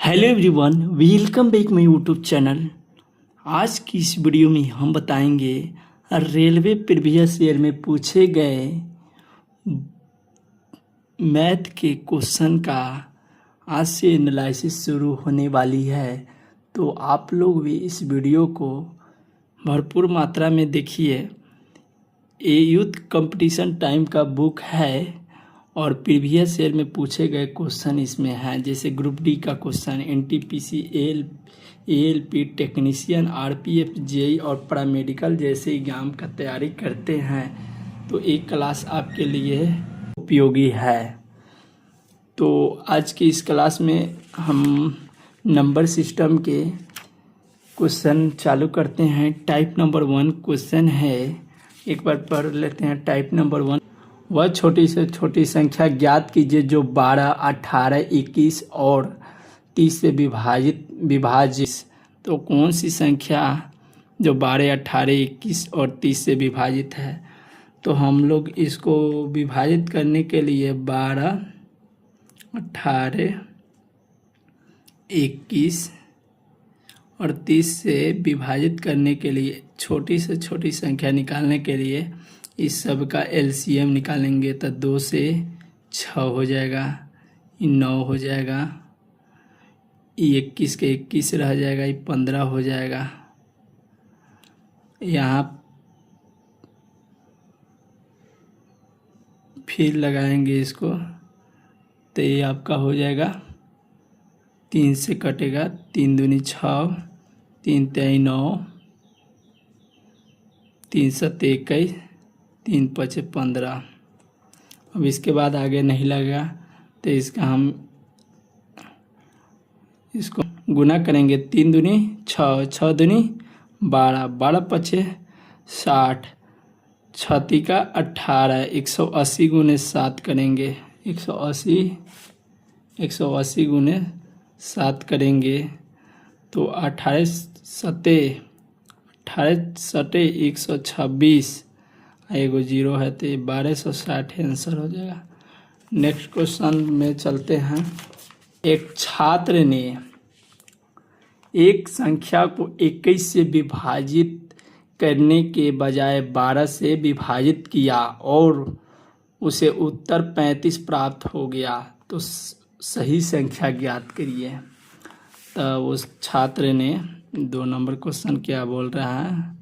Hello everyone, welcome back my YouTube channel. आज की इस वीडियो में हम बताएंगे रेलवे प्रीवियस ईयर में पूछे गए मैथ के क्वेश्चन का आज से एनालिसिस शुरू होने वाली है। तो आप लोग भी इस वीडियो को भरपूर मात्रा में देखिए। ये यूथ कंपटीशन टाइम का बुक है और प्रीवियस ईयर में पूछे गए क्वेश्चन इसमें हैं, जैसे ग्रुप डी का question, NTPC, ALP technician, RPF, JE और पैरामेडिकल जैसे एग्जाम का तैयारी करते हैं तो एक क्लास आपके लिए उपयोगी है। तो आज की इस क्लास में हम नंबर सिस्टम के क्वेश्चन चालू करते हैं। टाइप नंबर 1 क्वेश्चन है, एक बार पढ़ लेते हैं। टाइप नंबर 1, वह छोटी से छोटी संख्या ज्ञात कीजिए जो 12, 18, 21 और 30 से विभाजित। तो कौन सी संख्या जो 12, 18, 21 और 30 से विभाजित है? तो हम लोग इसको विभाजित करने के लिए 12, 18, 21 और 30 से विभाजित करने के लिए, छोटी से छोटी संख्या निकालने के लिए इस सब का एलसीएम निकालेंगे तो 2 से 6 हो जाएगा, 9 हो जाएगा, 21 के 21 रह जाएगा, 15 हो जाएगा। यहाँ फिर लगाएंगे इसको तो ये आपका हो जाएगा, 3 से कटेगा, 3 दूनी 6, 3 तेई 9, 3 सत्ते 21, 3 पचे 15। अब इसके बाद आगे नहीं लगेगा तो इसका हम इसको गुना करेंगे। 3 दूनी 6, 6 दूनी 12, 12 पचे 60, 6 का 18, 180 गुने 7 करेंगे। 180 गुने 7 करेंगे तो 18 सत्ते 126, एगो 0 है तो 1260 आंसर हो जाएगा। नेक्स्ट क्वेश्चन में चलते हैं। एक छात्र ने एक संख्या को 21 से विभाजित करने के बजाय 12 से विभाजित किया और उसे उत्तर 35 प्राप्त हो गया, तो सही संख्या ज्ञात करिए। तो उस छात्र ने 2 नंबर क्वेश्चन क्या बोल रहा है,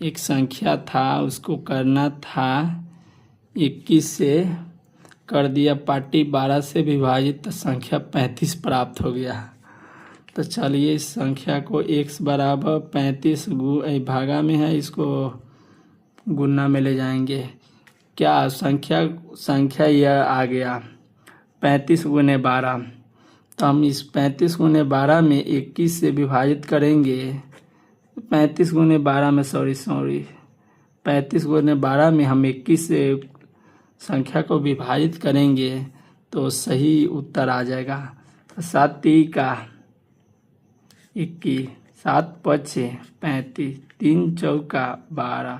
एक संख्या था, उसको करना था 21 से, कर दिया पार्टी 12 से विभाजित तो संख्या 35 प्राप्त हो गया। तो चलिए इस संख्या को x बराबर 35 भागा में है, इसको गुना में ले जाएंगे। क्या संख्या यह आ गया 35 गुने 12। तो हम इस 35 गुने 12 में 21 से विभाजित करेंगे। 35 गुने 12 में 35 गुने 12 में हम 21 से संख्या को विभाजित करेंगे तो सही उत्तर आ जाएगा। 7 का 21, 7 पचे 35, 3 चौका 12,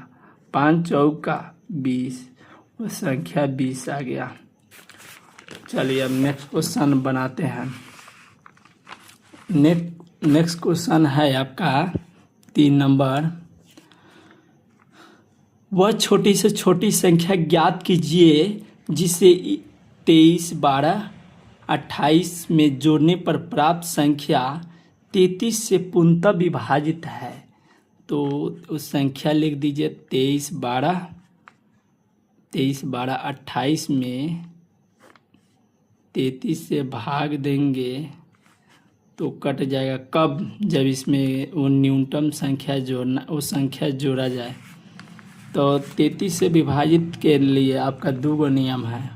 5 चौका 20, वो संख्या 20 आ गया। चलिए अब नेक्स्ट क्वेश्चन बनाते हैं। नेक्स्ट क्वेश्चन है आपका 3 नंबर, वह छोटी से छोटी संख्या ज्ञात कीजिए जिसे 23, 12, 28 में जोड़ने पर प्राप्त संख्या 33 से पूर्णतः विभाजित है। तो उस संख्या लिख दीजिए 23, 12, 28 में 33 से भाग देंगे तो कट जाएगा। कब? जब इसमें वो न्यूनतम संख्या जोड़ा जाए। तो 33 से विभाजित के लिए आपका 2 नियम है,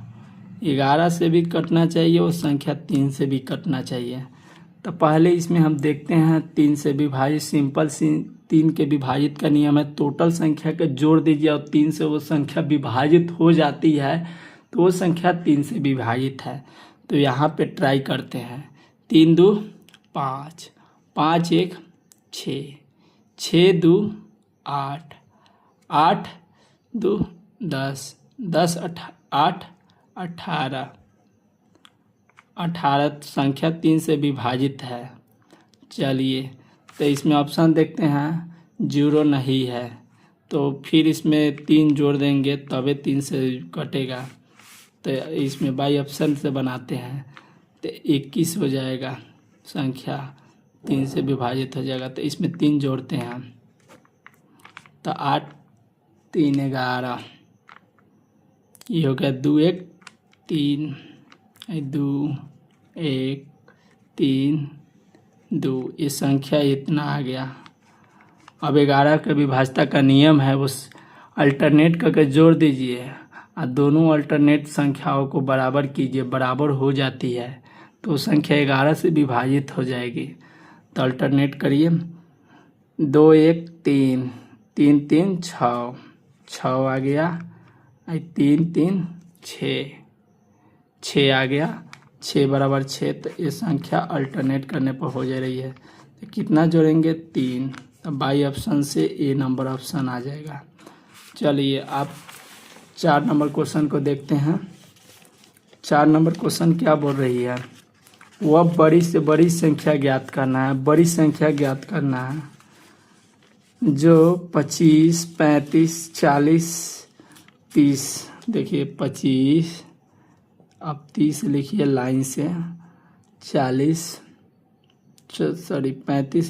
11 से भी कटना चाहिए और संख्या 3 से भी कटना चाहिए। तो पहले इसमें हम देखते हैं 3 से विभाजित, सिंपल 3 के विभाजित का नियम है, टोटल संख्या का जोड़ दीजिए और 3 से वो संख्या विभाजित हो जाती है तो वो संख्या 3 से विभाजित है। तो यहाँ पे ट्राई करते हैं। 3 2 5, 5 1 6, 6 2 8, 8 2 10, 10 8 18, 18 संख्या 3 से विभाजित है। चलिए तो इसमें ऑप्शन देखते हैं, 0 नहीं है तो फिर इसमें 3 जोड़ देंगे तबे 3 से कटेगा। तो इसमें बाई ऑप्शन से बनाते हैं तो 21 हो जाएगा, संख्या 3 से विभाजित हो जाएगा। तो इसमें 3 जोड़ते हैं तो 8 3 11, ये हो गया 2 1 3, 2 1 3 2, ये संख्या इतना आ गया। अब 11 का विभाज्यता का नियम है, उस अल्टरनेट करके जोड़ दीजिए और दोनों अल्टरनेट संख्याओं को बराबर कीजिए, बराबर हो जाती है तो संख्या 11 से विभाजित हो जाएगी। तो अल्टरनेट करिए, 2 1 3 3 3 6 6 आ गया, 3 3 6 6 आ गया, 6 बराबर 6। तो ये संख्या अल्टरनेट करने पर हो जा रही है। तो कितना जोड़ेंगे, 3। तो बाई ऑप्शन से ए नंबर ऑप्शन आ जाएगा। चलिए आप 4 नंबर क्वेश्चन को देखते हैं। 4 नंबर क्वेश्चन क्या बोल रही है, वह बड़ी से बड़ी संख्या ज्ञात करना है। बड़ी संख्या ज्ञात करना है जो 25 35 40 30, देखिए 25, अब 30 लिखिए लाइन से, 35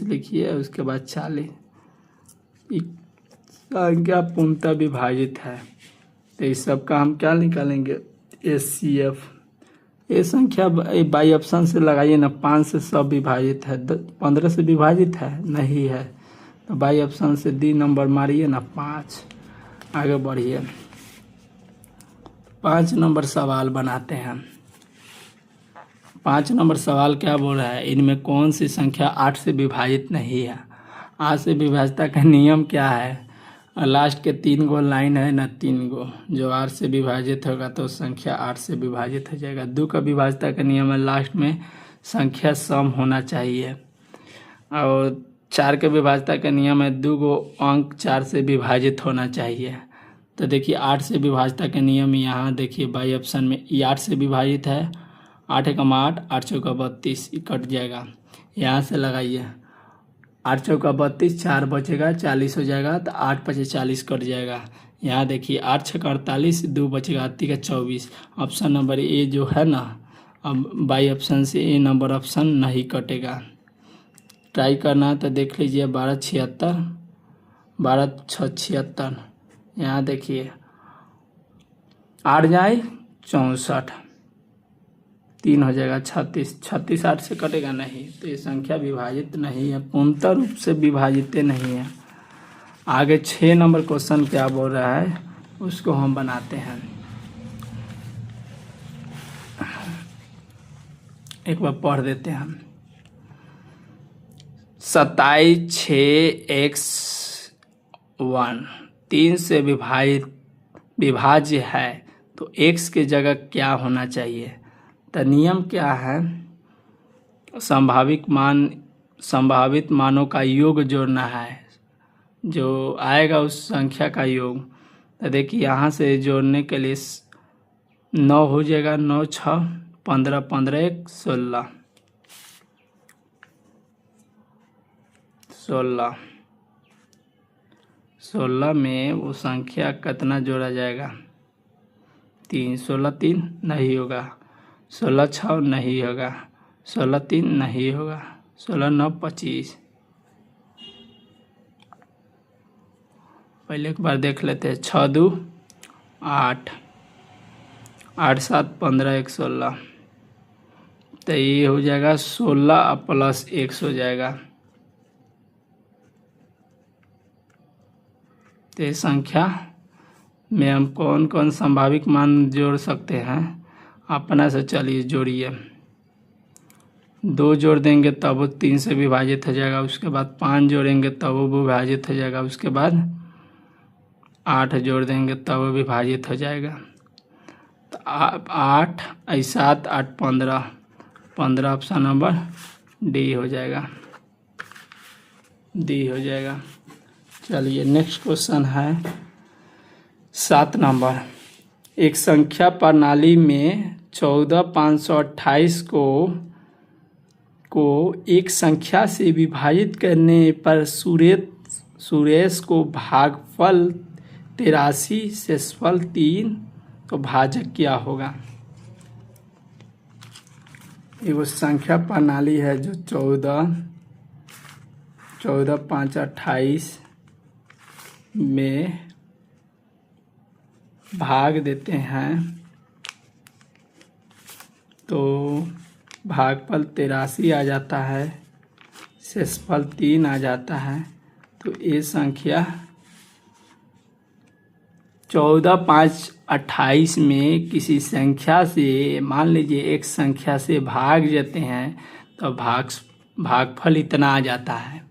लिखिए, उसके बाद 40। संख्या पूर्णतः विभाजित है तो इस सब का हम क्या निकालेंगे, HCF। ये संख्या बाई ऑप्शन से लगाइए ना, 5 से सब विभाजित है, 15 से विभाजित है नहीं है तो बाई ऑप्शन से डी नंबर मारिए ना, 5। आगे बढ़िए, 5 नंबर सवाल बनाते हैं। 5 नंबर सवाल क्या बोल रहा है, इनमें कौन सी संख्या 8 से विभाजित नहीं है। 8 से विभाज्यता का नियम क्या है, लास्ट के 3 गो लाइन है ना, 3 गो, जो 8 से विभाजित होगा तो संख्या 8 से विभाजित हो जाएगा। 2 का विभाज्यता का नियम है, लास्ट में संख्या सम होना चाहिए। और 4 के विभाज्यता का नियम है, 2 गो अंक 4 से विभाजित होना चाहिए। तो देखिए 8 से विभाज्यता का नियम यहाँ देखिए बाई ऑप्शन में, ये 8 से विभाजित है, 8 एकम 8, 8 चौका 32, ये कट जाएगा। यहाँ से लगाइए, 8 चौका 32, 4 बचेगा, 40 हो जाएगा। तो 8 5 40 कट जाएगा। यहाँ देखिए 8 6 48, 2 बचेगा, 8 का 24। ऑप्शन नंबर ए जो है ना, अब बाई ऑप्शन से ए नंबर ऑप्शन नहीं कटेगा। ट्राई करना है तो देख लीजिए, 12 76, 12 6 76, यहाँ देखिए 8 जाए 64, 3 हो जाएगा 36, 36 8 से कटेगा नहीं तो ये संख्या विभाजित नहीं है, पूर्णतः रूप से विभाजित नहीं है। आगे 6 नंबर क्वेश्चन क्या बोल रहा है उसको हम बनाते हैं। एक बार पढ़ देते हैं हम। 27 6 x1 3 से विभाज्य है तो x के जगह क्या होना चाहिए। तो नियम क्या है, संभावित मानों का योग जोड़ना है, जो आएगा उस संख्या का योग। तो देखिए यहाँ से जोड़ने के लिए 9 हो जाएगा, 9 6 15, 15 1 16, 16 में वो संख्या कितना जोड़ा जाएगा, 3, 16 3 नहीं होगा, 16 6 नहीं होगा, 16 3 नहीं होगा, 16 9 25। पहले एक बार देख लेते हैं, 6 2 8, 8 7 15 1 16। तो ये हो जाएगा 16 प्लस 1 हो जाएगा। तो इस संख्या में हम कौन कौन संभावित मान जोड़ सकते हैं, अपना से चलिए जोड़िए। 2 जोड़ देंगे तब वो 3 से विभाजित हो जाएगा, उसके बाद 5 जोड़ेंगे तब वो विभाजित हो जाएगा, उसके बाद 8 जोड़ देंगे तब वो विभाजित हो जाएगा। तो 8 7 8 15, 15 ऑप्शन नंबर डी हो जाएगा, डी हो जाएगा। चलिए नेक्स्ट क्वेश्चन है 7 नंबर। एक संख्या प्रणाली में 14,528 को एक संख्या से विभाजित करने पर सुरेश को भागफल 83 शेषफल 3 तो भाजक क्या होगा। एगो संख्या प्रणाली है जो 14,528 में भाग देते हैं तो भागफल 83 आ जाता है, शेषफल 3 आ जाता है। तो ये संख्या 14,528 में किसी संख्या से मान लीजिए एक संख्या से भाग जाते हैं तो भागफल इतना आ जाता है,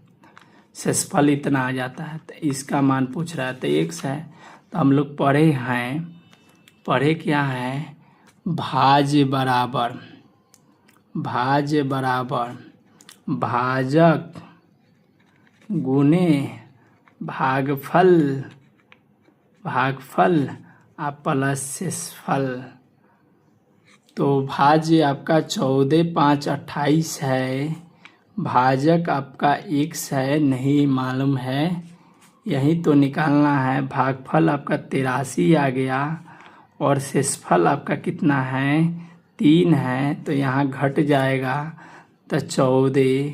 शेषफल इतना आ जाता है। तो इसका मान पूछ रहा है तो x है। तो हम लोग पढ़े क्या है, भाज्य बराबर भाजक गुने भागफल प्लस शेषफल। तो भाज्य आपका 14,528 है, भाजक आपका x है, नहीं मालूम है, यही तो निकालना है। भागफल आपका 83 आ गया और शेषफल आपका कितना है, 3 है। तो यहाँ घट जाएगा तो 14,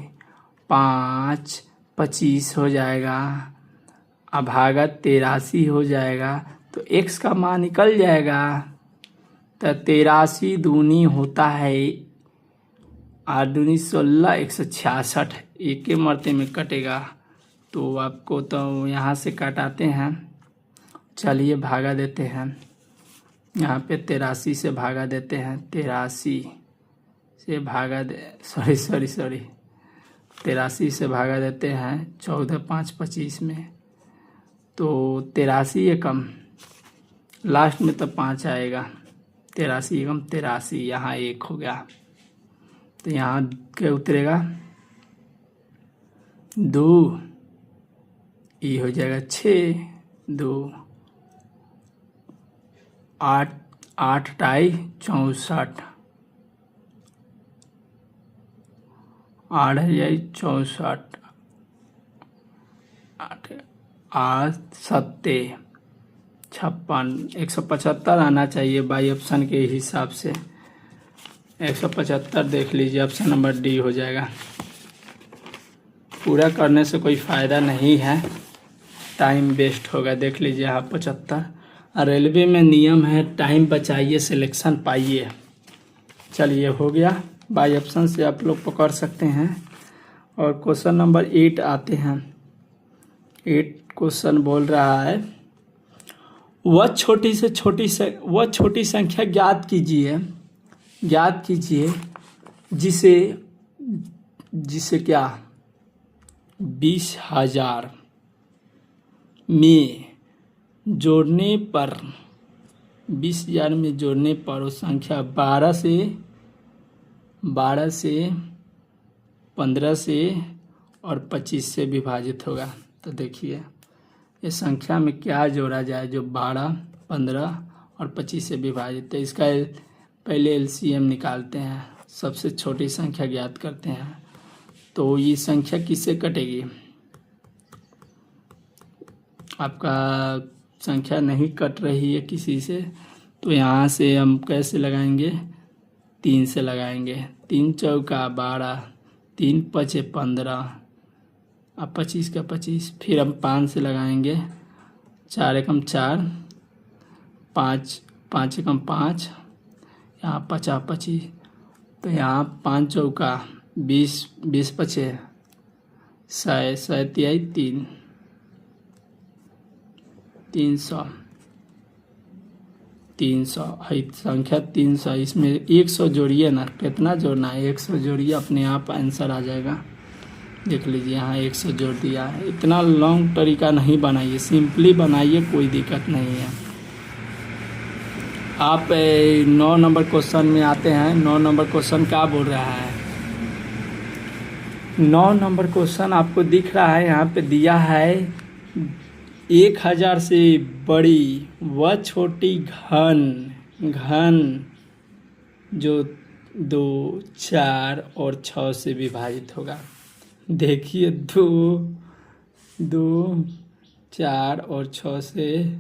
5, 25 हो जाएगा, अभागत 83 हो जाएगा। तो x का मान निकल जाएगा। तो 83 दूनी होता है 8 दूनी 16, 166 एक के मरते में कटेगा। तो आपको तो यहाँ से काटाते हैं, चलिए भागा देते हैं। यहाँ पे 83 से भागा देते हैं, 83 से भागा दे 83 से भागा देते हैं 14, 5, 25 में। तो 83 एकम लास्ट में तो 5 आएगा, 83 एकम 83, यहाँ 1 हो गया। तो यहाँ क्या उतरेगा, 2, ये हो जाएगा 6, 2, 8, 8 टाई 64, 8 जाए 64, 8 सत्ते 56, 175 आना चाहिए बाई ऑप्शन के हिसाब से। 175 देख लीजिए, ऑप्शन नंबर डी हो जाएगा। पूरा करने से कोई फ़ायदा नहीं है, टाइम वेस्ट होगा। देख लीजिए यहाँ 75। रेलवे में नियम है टाइम बचाइए सिलेक्शन पाइए। चलिए हो गया, बाई ऑप्शन से आप लोग पकड़ सकते हैं। और क्वेश्चन नंबर 8 आते हैं। 8 क्वेश्चन बोल रहा है, वह छोटी छोटी संख्या ज्ञात कीजिए जिसे क्या 20,000 में जोड़ने पर 20,000 में जोड़ने पर वो संख्या 12 से 15 से और 25 से विभाजित होगा। तो देखिए ये संख्या में क्या जोड़ा जाए जो 12, 15 और 25 से विभाजित है। इसका पहले एलसीएम निकालते हैं, सबसे छोटी संख्या ज्ञात करते हैं। तो ये संख्या किससे कटेगी, आपका संख्या नहीं कट रही है किसी से, तो यहाँ से हम कैसे लगाएंगे, 3 से लगाएंगे। 3 चौका 12, 3 पचे 15 अब 25 का 25, फिर हम 5 से लगाएंगे, 4 एकम 4, 5 एकम 5, यहाँ 50 25। तो यहाँ 5 चौका 20, 20 पचे 100, 100 तिहाई 3, 300 है संख्या 300। इसमें 100 जोड़िए ना, कितना जोड़ना है, 100 जोड़िए, अपने आप आंसर आ जाएगा। देख लीजिए यहाँ 100 जोड़ दिया है। इतना लॉन्ग तरीका नहीं बनाइए, सिंपली बनाइए, कोई दिक्कत नहीं है। आप 9 नंबर क्वेश्चन में आते हैं। 9 नंबर क्वेश्चन क्या बोल रहा है, 9 नंबर क्वेश्चन आपको दिख रहा है, यहाँ पे दिया है 1000 से बड़ी व छोटी घन जो 2, 4 और 6 से विभाजित होगा। देखिए 2, 4 और 6 से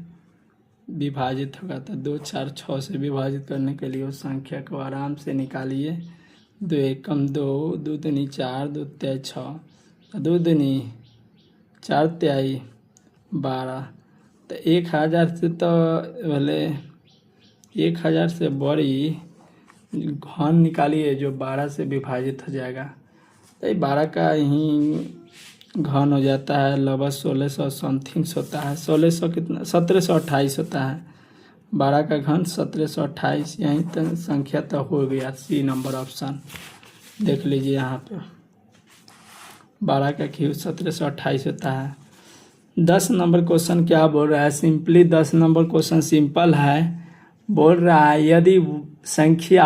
विभाजित होगा। तो 2, 4, 6 से विभाजित करने के लिए उस संख्या को आराम से निकालिए। 2 एकम 2, 2 दूनी 4, 2 तिहाई 6, 2 दूनी 4 तिहाई 12। तो 1000 से तो भले 1000 से बड़ी घन निकालिए जो 12 से विभाजित हो जाएगा। तो ये 12 का ही घन हो जाता है, लगभग 1600 समथिंग होता है। 1600 कितना 1728 होता है। 12 का घन 1728। यहीं तक संख्या तो हो गया। सी नंबर ऑप्शन देख लीजिए यहाँ पे 12 का क्यूब 1728 होता है। 10 नंबर क्वेश्चन क्या बोल रहा है? सिंपली 10 नंबर क्वेश्चन सिंपल है। बोल रहा है यदि संख्या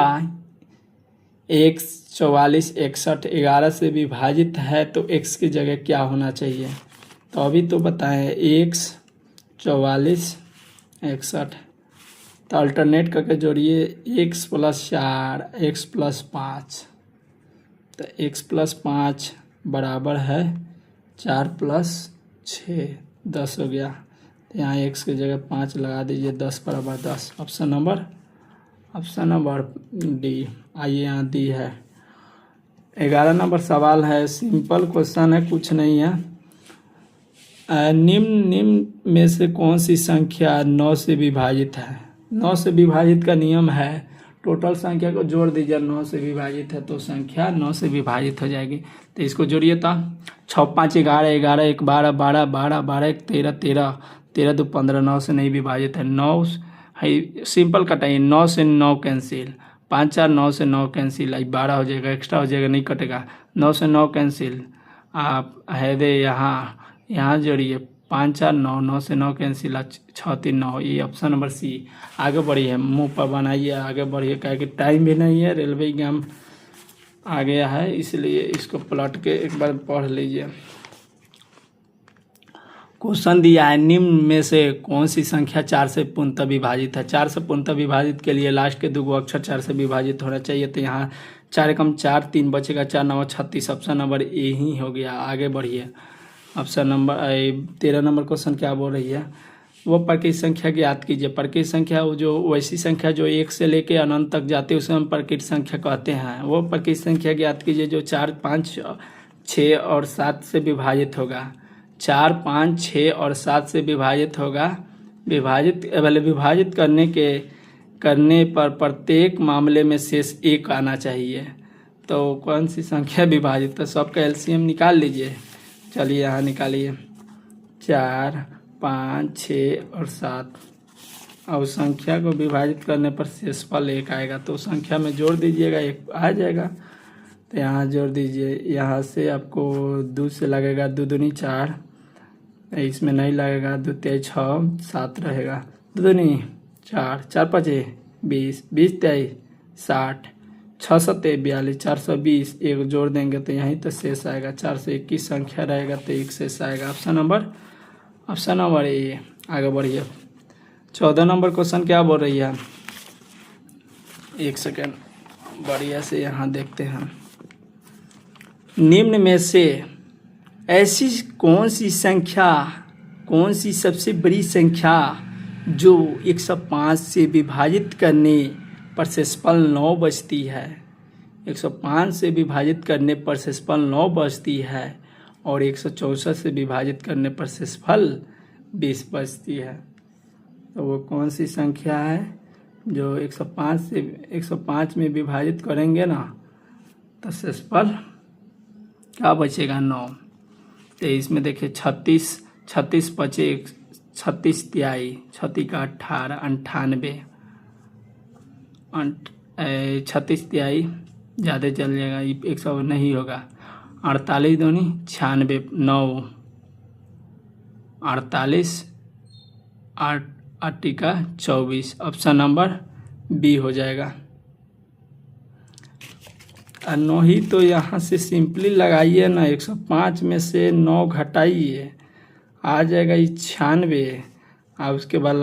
1, 44, 61, 11 से विभाजित है तो x की जगह क्या होना चाहिए? तो अभी तो बताएं x, 44, 61। तो अल्टरनेट करके जोड़िए। x + 4, x + 5। तो x + 5 बराबर है 4 + 6, 10 हो गया। तो यहाँ x की जगह 5 लगा दीजिए। 10 = 10। Option number D. आइए यहाँ दी है। 11 नंबर सवाल है। सिंपल क्वेश्चन है, कुछ नहीं है। निम्न में से कौन सी संख्या 9 से विभाजित है? 9 से विभाजित का नियम है टोटल संख्या को जोड़ दीजिए। 9 से विभाजित है तो संख्या 9 से विभाजित हो जाएगी। तो इसको जोड़िए। तो 6, 5, 11, 11, 1, 12, 12, 12, 12, 1, 13, 13, 13, 2, 15। 9 से नहीं विभाजित है। 9 है सिंपल कटाइए। 9 से 9 कैंसिल। 5, 4, 9 से 9 कैंसिल। 12 हो जाएगा, एक्स्ट्रा हो जाएगा, नहीं कटेगा। 9 से 9 कैंसिल। आप है दे यहाँ जोड़िए। 5, 4, 9, 9 से 9 कैंसिल। 6, 3, 9। ये ऑप्शन नंबर सी। आगे बढ़िए, मुंह पर बनाइए, आगे बढ़िए। क्या कि टाइम भी नहीं है, रेलवे एग्जाम आ गया है, इसलिए इसको पलट के एक बार पढ़ लीजिए। क्वेश्चन दिया है निम्न में से कौन सी संख्या 4 से पूर्णतः विभाजित है? 4 से पूर्णतः विभाजित के लिए लास्ट के 2 अक्षर 4 से विभाजित होना चाहिए। तो यहाँ 4 एकम 4, 3 बचेगा। 4, 9, 36। ऑप्शन नंबर ए ही हो गया। आगे बढ़िए। ऑप्शन नंबर 13 नंबर क्वेश्चन क्या बोल रही है? वो प्रकृत संख्या ज्ञात कीजिए। प्रकृत संख्या वो जो वैसी संख्या जो 1 से लेके अनंत तक जाती है उसे हम प्रकृत संख्या कहते हैं। वो प्रकृत संख्या ज्ञात कीजिए जो 4, 5, 6 और 7 से विभाजित होगा। 4, 5, 6 और 7 से विभाजित होगा। विभाजित करने पर प्रत्येक मामले में शेष 1 आना चाहिए। तो कौन सी संख्या विभाजित? तो सबका एलसीएम निकाल लीजिए। चलिए यहाँ निकालिए। 4, 5, 6 और 7। और संख्या को विभाजित करने पर शेषफल 1 आएगा। तो संख्या में जोड़ दीजिएगा, 1 आ जाएगा। तो यहाँ जोड़ दीजिए। यहाँ से आपको 2 से लगेगा। 2 दूनी 4, इसमें नहीं लगेगा। 2 तिहाई 6, 7 रहेगा। 2 दूनी 4, 4 5 20, 20 तिहाई 60, 6 7 42, 420। 1 जोड़ देंगे तो यहीं तो शेष आएगा। 421 संख्या रहेगा तो 1 शेष आएगा। Option number A. आगे बढ़िए। 14 नंबर क्वेश्चन क्या बोल रही है? 1 सेकेंड, बढ़िया से यहाँ देखते हैं। निम्न में से ऐसी कौन सी सबसे बड़ी संख्या जो 105 से विभाजित करने पर शेषफल 9 बचती है? 105 से विभाजित करने पर शेषफल 9 बचती है और 164 से विभाजित करने पर शेषफल 20 बचती है। तो वो कौन सी संख्या है जो 105 में विभाजित करेंगे ना तो शेषफल क्या बचेगा? 9। तो इसमें देखिए 36 बचे। 36 तिहाई 36 का 18, 98। 36 तिहाई ज़्यादा चल जाएगा, 100 नहीं होगा। 48 दूनी 96, 9, 48, 8 का 24। ऑप्शन नंबर बी हो जाएगा। 9 ही तो यहाँ से सिंपली लगाइए ना। 105 में से 9 घटाइए, आ जाएगा 96। और उसके बाद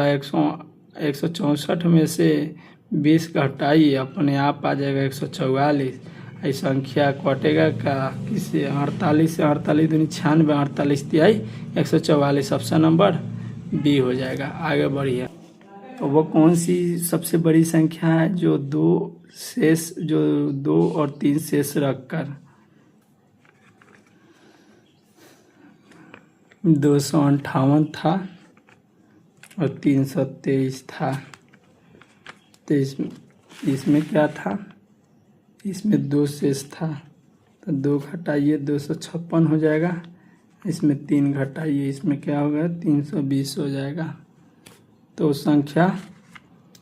164 में से 20 घटाइए, अपने आप आ जाएगा 144। ये संख्या कटेगा का किससे? 48 से। 48 दूनी 96, 48 तिहाई 144। ऑप्शन नंबर बी हो जाएगा। आगे बढ़िए। तो वो कौन सी सबसे बड़ी संख्या है जो 2 और 3 शेष रखकर 258 था और 323 था? तो इसमें क्या था? इसमें 2 शेष था, तो 2 घटाइए 256 हो जाएगा। इसमें 3 घटाइए, इसमें क्या होगा? 320 हो जाएगा। तो संख्या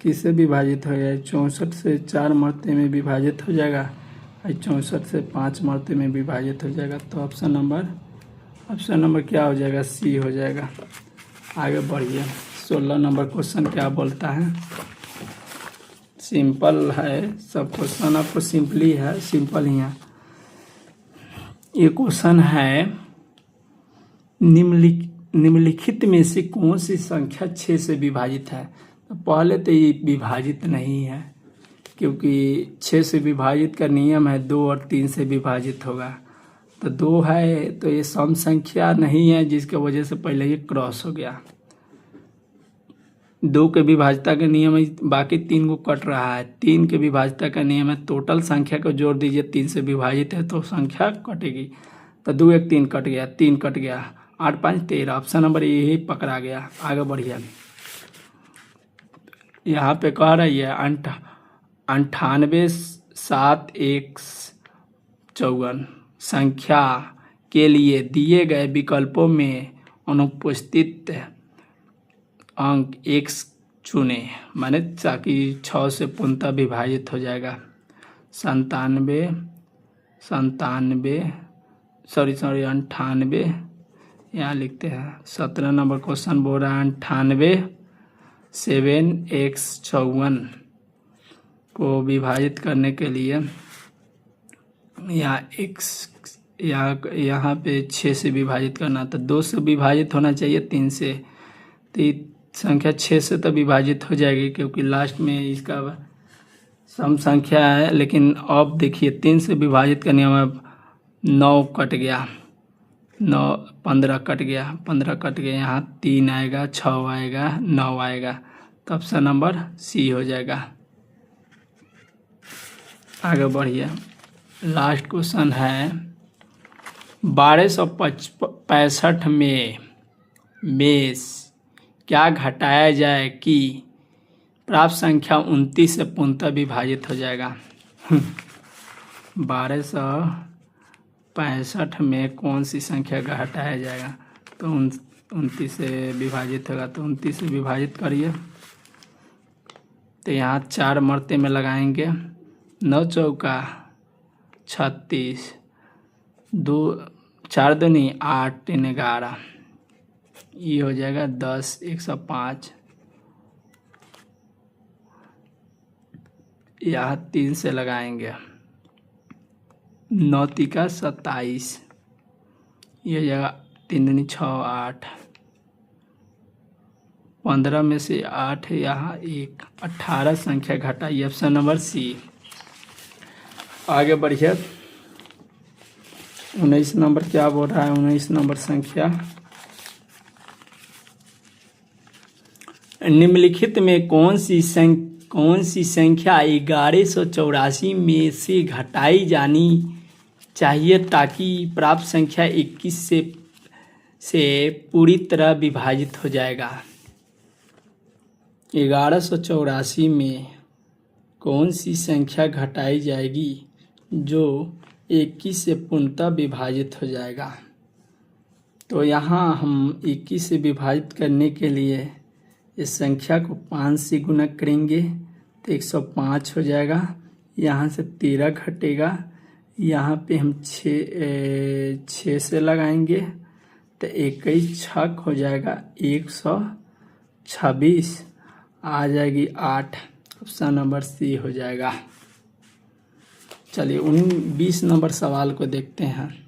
किससे विभाजित हो जाएगा? 64 से 4 मरते में विभाजित हो जाएगा, 64 से 5 मरते में विभाजित हो जाएगा। तो ऑप्शन नंबर क्या हो जाएगा? सी हो जाएगा। आगे बढ़िए। 16 नंबर क्वेश्चन क्या बोलता है? सिंपल है सब क्वेश्चन, आपको सिंपल ही है। ये क्वेश्चन है, निम्नलिखित में से कौन सी संख्या 6 से विभाजित है? तो पहले तो ये विभाजित नहीं है, क्योंकि 6 से विभाजित का नियम है 2 और 3 से विभाजित होगा। तो 2 है तो ये सम संख्या नहीं है, जिसके वजह से पहले ये क्रॉस हो गया। 2 के विभाजिता का नियम है, बाकी 3 को कट रहा है। 3 के विभाजिता का नियम है टोटल संख्या को जोड़ दीजिए, 3 से विभाजित है तो संख्या कटेगी। तो 2 1 3 कट गया, 3 कट गया, 8 5 13। ऑप्शन नंबर यही पकड़ा गया। आगे बढ़िए। यहाँ पे कह रही है 98 7 1 54 संख्या के लिए दिए गए विकल्पों में अनुपस्थित अंक x चुने, माने ताकि 6 से पूर्णतः विभाजित हो जाएगा। 98 यहाँ लिखते हैं। 17 नंबर क्वेश्चन बोल रहा है 98 7 x 54 को विभाजित करने के लिए यहाँ पे 6 से विभाजित करना, तो 2 से विभाजित होना चाहिए 3 से। तो ये संख्या 6 से तो विभाजित हो जाएगी, क्योंकि लास्ट में इसका सम संख्या है। लेकिन अब देखिए 3 से विभाजित करने में 9 कट गया, 15 कट गया, 15 कट गया। यहाँ 3 आएगा, 6 आएगा, 9 आएगा। तो ऑप्शन नंबर सी हो जाएगा। आगे बढ़िए। लास्ट क्वेश्चन है 1265 में क्या घटाया जाए कि प्राप्त संख्या 29 से पूर्णतः विभाजित हो जाएगा? 1265 में कौन सी संख्या घटाया जाएगा? तो 29 से विभाजित होगा, तो 29 से विभाजित करिए। तो यहाँ 4 मरते में लगाएंगे, 9 चौका 36, 2 4 दूनी 8 3 11, ये हो जाएगा 10 105। यहाँ 3 से लगाएंगे, 9 तिका 27, ये हो जाएगा 3 दूनी 6 8, 15 में से 8 यहाँ 1, 18 संख्या घटाइए। Option number C. आगे बढ़िए। 19 नंबर क्या बोल रहा है? 19 नंबर संख्या, निम्नलिखित में कौन सी संख्या 1184 में से घटाई जानी चाहिए ताकि प्राप्त संख्या 21 से पूरी तरह विभाजित हो जाएगा? 1184 में कौन सी संख्या घटाई जाएगी जो 21 से पूर्णतः विभाजित हो जाएगा? तो यहाँ हम 21 से विभाजित करने के लिए इस संख्या को 5 से गुणा करेंगे तो 105 हो जाएगा। यहाँ से 13 घटेगा, यहाँ पे हम 6 से लगाएंगे तो 21 छक हो जाएगा 126, आ जाएगी 8। ऑप्शन नंबर सी हो जाएगा। चलिए 20 नंबर सवाल को देखते हैं।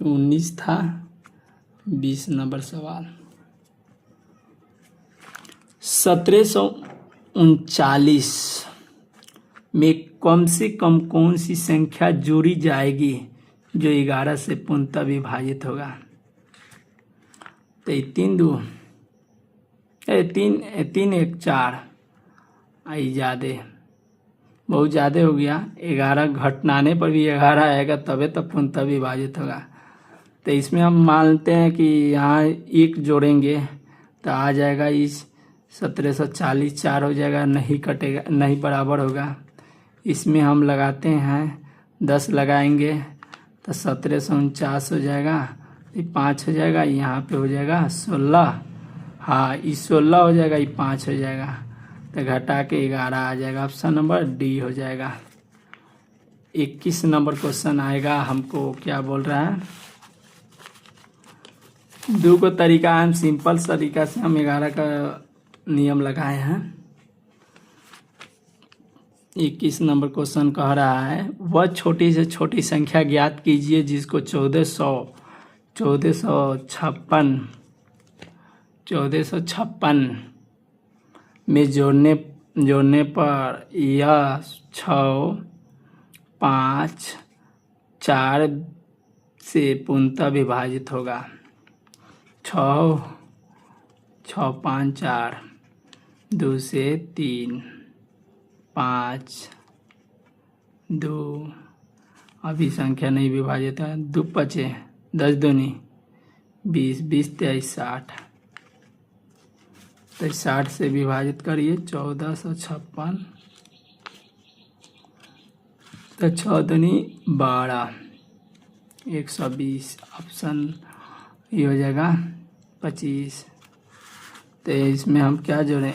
19 था, 20 नंबर सवाल। 1739 में कम से कम कौन सी संख्या जोड़ी जाएगी जो 11 से पूर्णतः विभाजित होगा। तो ये 3 1 4 आई ज़्यादा बहुत ज़्यादा हो गया। 11 घटाने पर भी 11 आएगा तबे तो पूर्णतः विभाजित होगा। तो इसमें हम मानते हैं कि यहाँ 1 जोड़ेंगे तो आ जाएगा इस 1740 4 हो जाएगा, नहीं कटेगा, नहीं बराबर होगा। इसमें हम लगाते हैं 10 लगाएंगे तो 1749 हो जाएगा, ये 5 हो जाएगा, यहाँ पे हो जाएगा 16। हाँ ये 16 हो जाएगा, ये 5 हो जाएगा तो घटा के 11 आ जाएगा। ऑप्शन नंबर डी हो जाएगा। 21 नंबर क्वेश्चन आएगा। हमको क्या बोल रहा है, दो को तरीका है, सिंपल तरीका से हम 11 का नियम लगाए हैं। 21 नंबर क्वेश्चन कह रहा है वह छोटी से छोटी संख्या ज्ञात कीजिए जिसको 1456 में जोड़ने पर यह 6 5 4 से पूर्णतः विभाजित होगा। 6 6 5 4 2 से 3 5 2 अभी संख्या नहीं विभाजित है। 2 बचे 10 दूनी 20 20 23 60 तो 60 से विभाजित करिए 1456 तो 6 दूनी 12 120 ऑप्शन ये हो जाएगा 25। तो इसमें हम क्या जोड़ें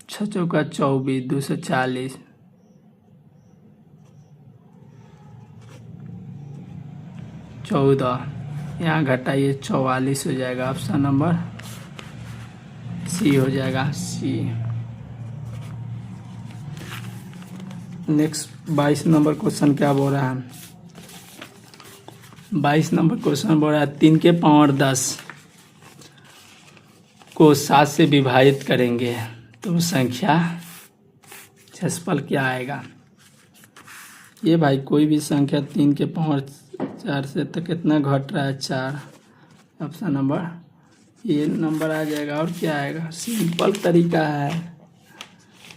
6 चौका 24 240 14 यहाँ घटाइए 44 हो जाएगा। ऑप्शन नंबर सी हो जाएगा सी। नेक्स्ट 22 नंबर क्वेश्चन क्या बोल रहा है। 22 नंबर क्वेश्चन बोल रहा है 3 के पावर 10 को 7 से विभाजित करेंगे तो संख्या क्षेत्रफल क्या आएगा। ये भाई कोई भी संख्या 3 के पावर 4 से तो कितना घट रहा है 4। ऑप्शन नंबर ये नंबर आ जाएगा। और क्या आएगा, सिंपल तरीका है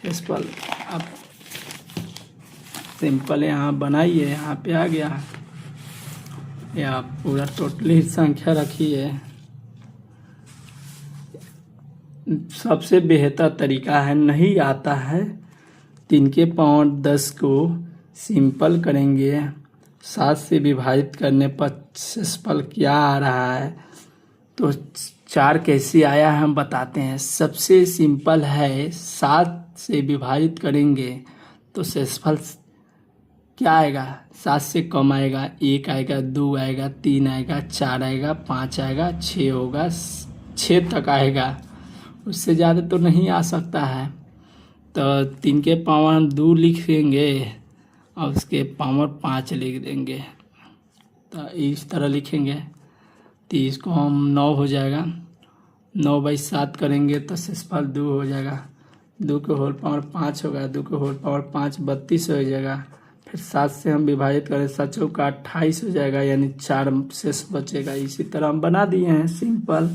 क्षेत्रफल। आप सिंपल यहाँ बनाइए, यहाँ पे आ गया या पूरा टोटली संख्या रखिए। सबसे बेहतर तरीका है, नहीं आता है 3 के पावर 10 को सिंपल करेंगे 7 से विभाजित करने पर क्षेत्रफल क्या आ रहा है। तो 4 कैसे आया है हम बताते हैं। सबसे सिंपल है 7 से विभाजित करेंगे तो क्षेत्रफल क्या आएगा, 7 से कम आएगा, 1 आएगा, 2 आएगा, 3 आएगा, 4 आएगा, 5 आएगा, 6 होगा, 6 तक आएगा, उससे ज़्यादा तो नहीं आ सकता है। तो 3 के पावर 2 लिखेंगे और उसके पावर 5 लिख देंगे। तो इस तरह लिखेंगे तो इसको हम 9 हो जाएगा, 9/7 करेंगे तो क्षेत्रफल 2 हो जाएगा। 2 के होल पावर 5 होगा, 2 के होल पावर 5 32 हो जाएगा। फिर 7 से हम विभाजित करें 7 चौका 28 हो जाएगा, यानी 4 शेष बचेगा। इसी तरह हम बना दिए हैं सिंपल।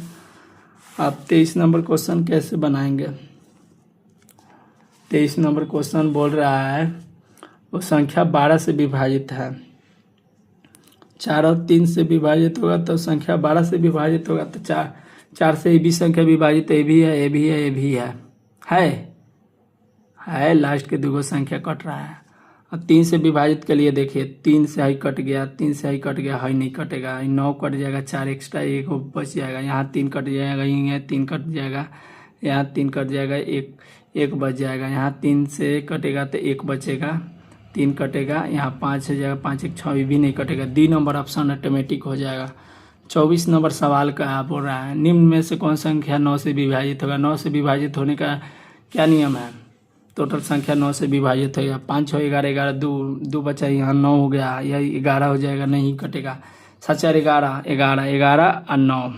अब 23 नंबर क्वेश्चन कैसे बनाएंगे। 23 नंबर क्वेश्चन बोल रहा है वो संख्या 12 से विभाजित है। 4 और 3 से विभाजित होगा तो संख्या 12 से विभाजित होगा। तो 4 से ये भी संख्या विभाजित, ये भी है, ये भी है, ये भी है लास्ट के 2 संख्या कट रहा है। और 3 से विभाजित के लिए देखिए 3 से आई कट गया, 3 से आई कट गया, हाई नहीं कटेगा, 9 कट जाएगा, 4 एक्स्ट्रा 1 बच जाएगा, यहाँ 3 कट जाएगा, यहाँ 3 कट जाएगा, यहाँ 3 कट जाएगा, 1 बच जाएगा, यहाँ 3 से कटेगा तो 1 बचेगा, 3 कटेगा, यहाँ 5 हो जाएगा, 5 1 6 भी नहीं कटेगा। डी नंबर ऑप्शन ऑटोमेटिक हो जाएगा। 24 नंबर सवाल का बोल रहा है निम्न में से कौन संख्या 9 से विभाजित होगा। 9 से विभाजित होने का क्या नियम है। टोटल संख्या 9 से विभाजित होगा। 5 6 11 11 2 बचा, यहाँ 9 हो गया, यह 11 हो जाएगा, नहीं कटेगा। 7 4 11 11 11 और 9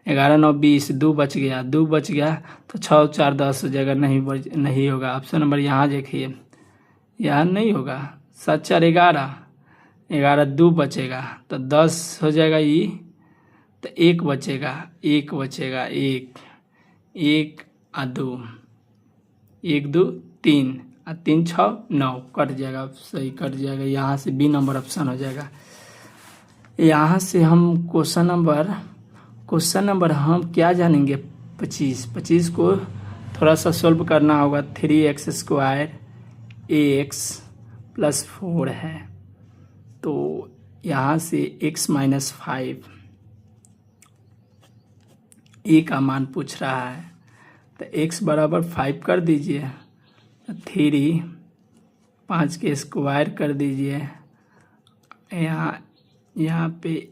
11 9 20, 2 बच गया, 2 बच गया तो 6 4 10 हो जाएगा, नहीं होगा। ऑप्शन नंबर यहाँ देखिए, यहाँ नहीं होगा। 7 4 11, 11 2 बचेगा तो 10 हो जाएगा ये, तो 1 बचेगा, 1 बचेगा, 1 1 और 2, 1 2 3 और 3 6 9, कट जाएगा, सही कट जाएगा। यहाँ से बी नंबर ऑप्शन हो जाएगा। यहाँ से हम क्वेश्चन नंबर हम क्या जानेंगे, 25 को थोड़ा सा सोल्व करना होगा। 3x² ax + 4 है, तो यहाँ से x - 5 a का मान पूछ रहा है, तो x बराबर 5 कर दीजिए, 3 5 के स्क्वायर कर दीजिए, यहाँ पे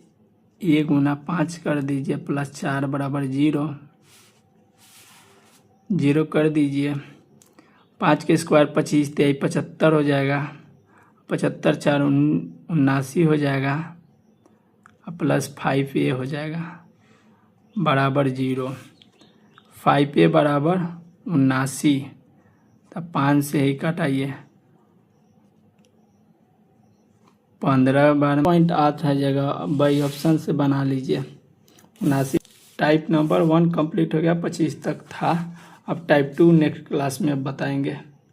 a गुना 5 कर दीजिए, +4 बराबर 0, 0 कर दीजिए। 5 के स्क्वायर 25 × 75 हो जाएगा, 75 4 79 हो जाएगा, +5a हो जाएगा बराबर 0। 5a बराबर 79, तब 5 से ही कटाइए, 15 12.8 है जगह, बाई ऑप्शन से बना लीजिए। 79 टाइप नंबर 1 कंप्लीट हो गया, 25 तक था। अब टाइप 2 नेक्स्ट क्लास में बताएंगे।